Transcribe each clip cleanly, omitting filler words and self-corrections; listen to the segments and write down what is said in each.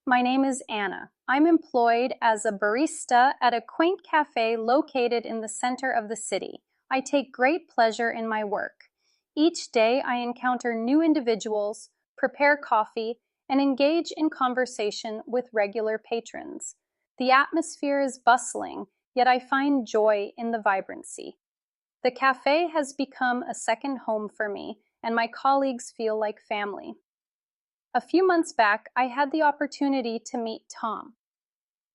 My name is Anna. I'm employed as a barista at a quaint cafe located in the center of the city. I take great pleasure in my work. Each day I encounter new individuals, prepare coffee, and engage in conversation with regular patrons. The atmosphere is bustling, yet I find joy in the vibrancy. The cafe has become a second home for me, and my colleagues feel like family. A few months back, I had the opportunity to meet Tom.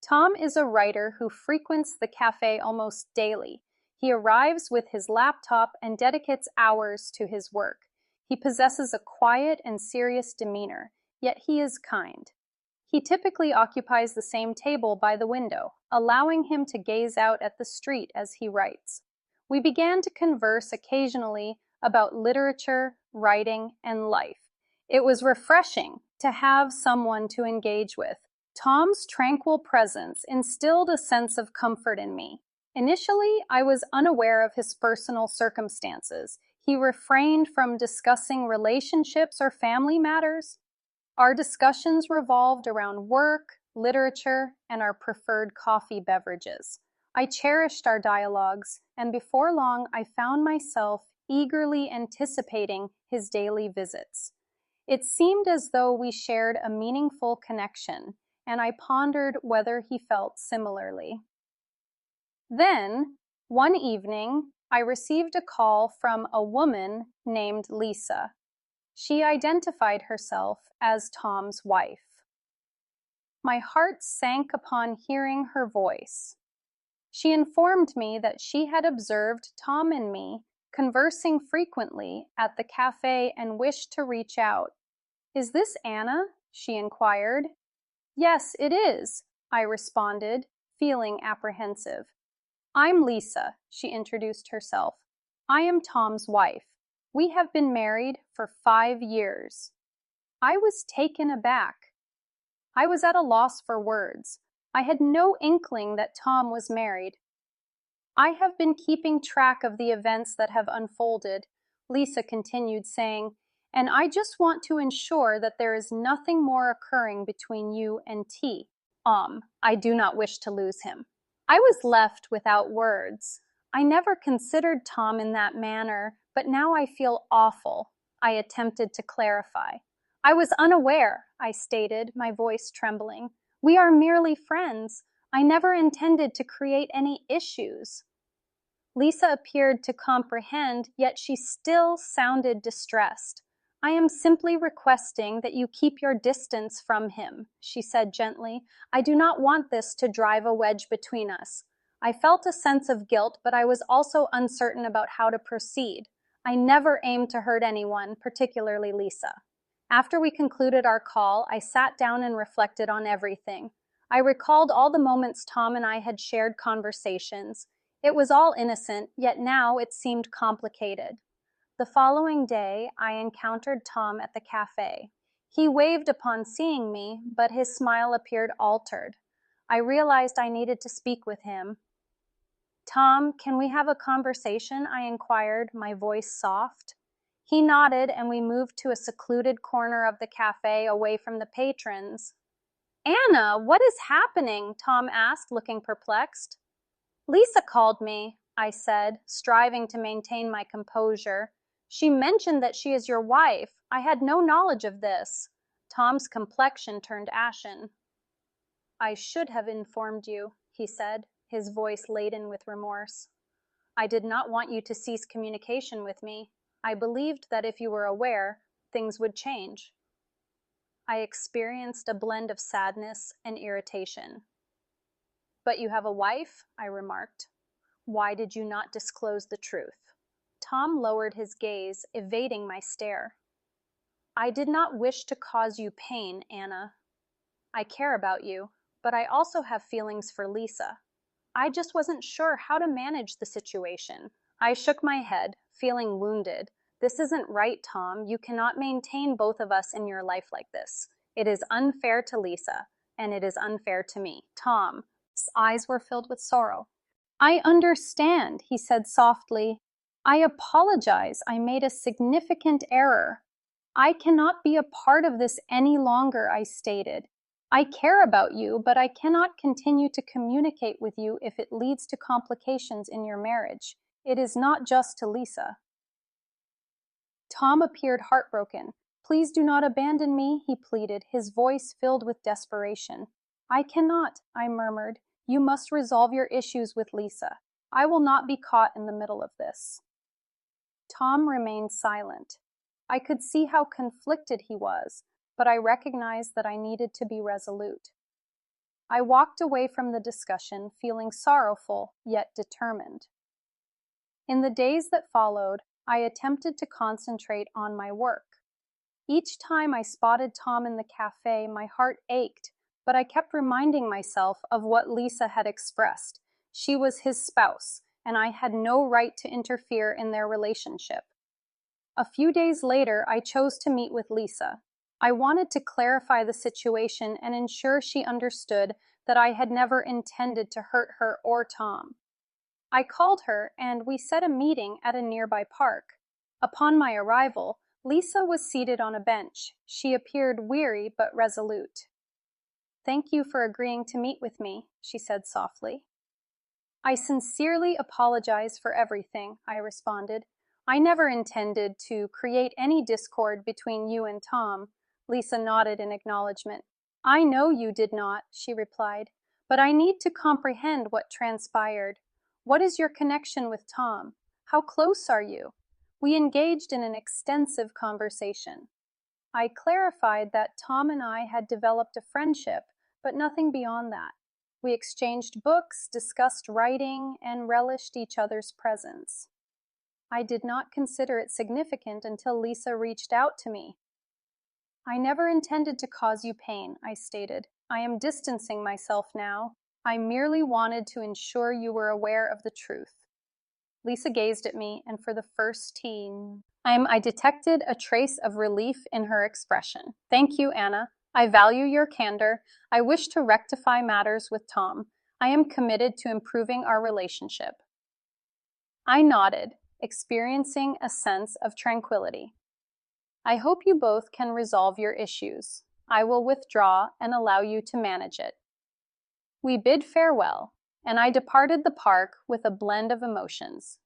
Tom is a writer who frequents the cafe almost daily. He arrives with his laptop and dedicates hours to his work. He possesses a quiet and serious demeanor, yet he is kind. He typically occupies the same table by the window, allowing him to gaze out at the street as he writes. We began to converse occasionally about literature, writing, and life. It was refreshing to have someone to engage with. Tom's tranquil presence instilled a sense of comfort in me. Initially, I was unaware of his personal circumstances. He refrained from discussing relationships or family matters. Our discussions revolved around work, literature, and our preferred coffee beverages. I cherished our dialogues, and before long I found myself eagerly anticipating his daily visits. It seemed as though we shared a meaningful connection, and I pondered whether he felt similarly. Then, one evening, I received a call from a woman named Lisa. She identified herself as Tom's wife. My heart sank upon hearing her voice. She informed me that she had observed Tom and me conversing frequently at the cafe and wished to reach out. "Is this Anna?" she inquired. "Yes, it is," I responded, feeling apprehensive. "I'm Lisa," she introduced herself. "I am Tom's wife. We have been married for 5 years." I was taken aback. I was at a loss for words. I had no inkling that Tom was married. "I have been keeping track of the events that have unfolded," Lisa continued, saying, "and I just want to ensure that there is nothing more occurring between you and T. I do not wish to lose him." I was left without words. I never considered Tom in that manner, but now I feel awful. I attempted to clarify. "I was unaware," I stated, my voice trembling. "We are merely friends. I never intended to create any issues." Lisa appeared to comprehend, yet she still sounded distressed. "I am simply requesting that you keep your distance from him," she said gently. "I do not want this to drive a wedge between us." I felt a sense of guilt, but I was also uncertain about how to proceed. I never aimed to hurt anyone, particularly Lisa. After we concluded our call, I sat down and reflected on everything. I recalled all the moments Tom and I had shared conversations. It was all innocent, yet now it seemed complicated. The following day, I encountered Tom at the cafe. He waved upon seeing me, but his smile appeared altered. I realized I needed to speak with him. "Tom, can we have a conversation?" I inquired, my voice soft. He nodded, and we moved to a secluded corner of the cafe away from the patrons. "Anna, what is happening?" Tom asked, looking perplexed. "Lisa called me," I said, striving to maintain my composure. "She mentioned that she is your wife. I had no knowledge of this." Tom's complexion turned ashen. "I should have informed you," he said, his voice laden with remorse. "I did not want you to cease communication with me. I believed that if you were aware, things would change." I experienced a blend of sadness and irritation. "But you have a wife?" I remarked. "Why did you not disclose the truth?" Tom lowered his gaze, evading my stare. "I did not wish to cause you pain, Anna. I care about you, but I also have feelings for Lisa. I just wasn't sure how to manage the situation." I shook my head, feeling wounded. "This isn't right, Tom. You cannot maintain both of us in your life like this. It is unfair to Lisa, and it is unfair to me." Tom's eyes were filled with sorrow. "I understand," he said softly. "I apologize. I made a significant error. I cannot be a part of this any longer," I stated. I care about you, but I cannot continue to communicate with you if it leads to complications in your marriage. It is not just to Lisa. Tom appeared heartbroken. Please do not abandon me, he pleaded, his voice filled with desperation. I cannot, I murmured. You must resolve your issues with Lisa. I will not be caught in the middle of this. Tom remained silent. I could see how conflicted he was, but I recognized that I needed to be resolute. I walked away from the discussion feeling sorrowful yet determined. In the days that followed, I attempted to concentrate on my work. Each time I spotted Tom in the cafe, my heart ached, but I kept reminding myself of what Lisa had expressed. She was his spouse, and I had no right to interfere in their relationship. A few days later, I chose to meet with Lisa. I wanted to clarify the situation and ensure she understood that I had never intended to hurt her or Tom. I called her and we set a meeting at a nearby park. Upon my arrival, Lisa was seated on a bench. She appeared weary but resolute. Thank you for agreeing to meet with me, she said softly. I sincerely apologize for everything, I responded. I never intended to create any discord between you and Tom. Lisa nodded in acknowledgement. I know you did not, she replied, but I need to comprehend what transpired. What is your connection with Tom? How close are you? We engaged in an extensive conversation. I clarified that Tom and I had developed a friendship, but nothing beyond that. We exchanged books, discussed writing, and relished each other's presence. I did not consider it significant until Lisa reached out to me. I never intended to cause you pain, I stated. I am distancing myself now. I merely wanted to ensure you were aware of the truth. Lisa gazed at me, and for the first time, I detected a trace of relief in her expression. Thank you, Anna. I value your candor. I wish to rectify matters with Tom. I am committed to improving our relationship. I nodded, experiencing a sense of tranquility. I hope you both can resolve your issues. I will withdraw and allow you to manage it. We bid farewell, and I departed the park with a blend of emotions.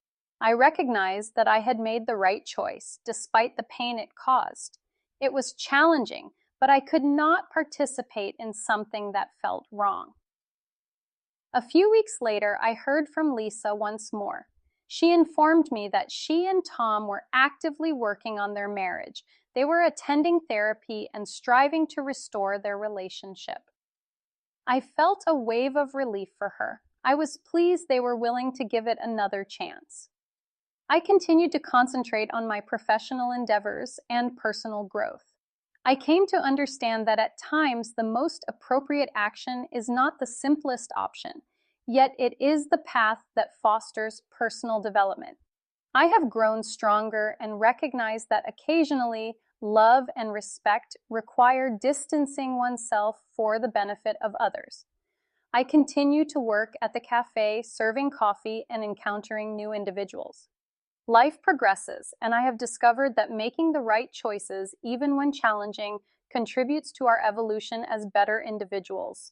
I recognized that I had made the right choice, despite the pain it caused. It was challenging, but I could not participate in something that felt wrong. A few weeks later, I heard from Lisa once more. She informed me that she and Tom were actively working on their marriage. They were attending therapy and striving to restore their relationship. I felt a wave of relief for her. I was pleased they were willing to give it another chance. I continued to concentrate on my professional endeavors and personal growth. I came to understand that at times the most appropriate action is not the simplest option, yet it is the path that fosters personal development. I have grown stronger and recognize that occasionally love and respect require distancing oneself for the benefit of others. I continue to work at the cafe, serving coffee and encountering new individuals. Life progresses, and I have discovered that making the right choices, even when challenging, contributes to our evolution as better individuals.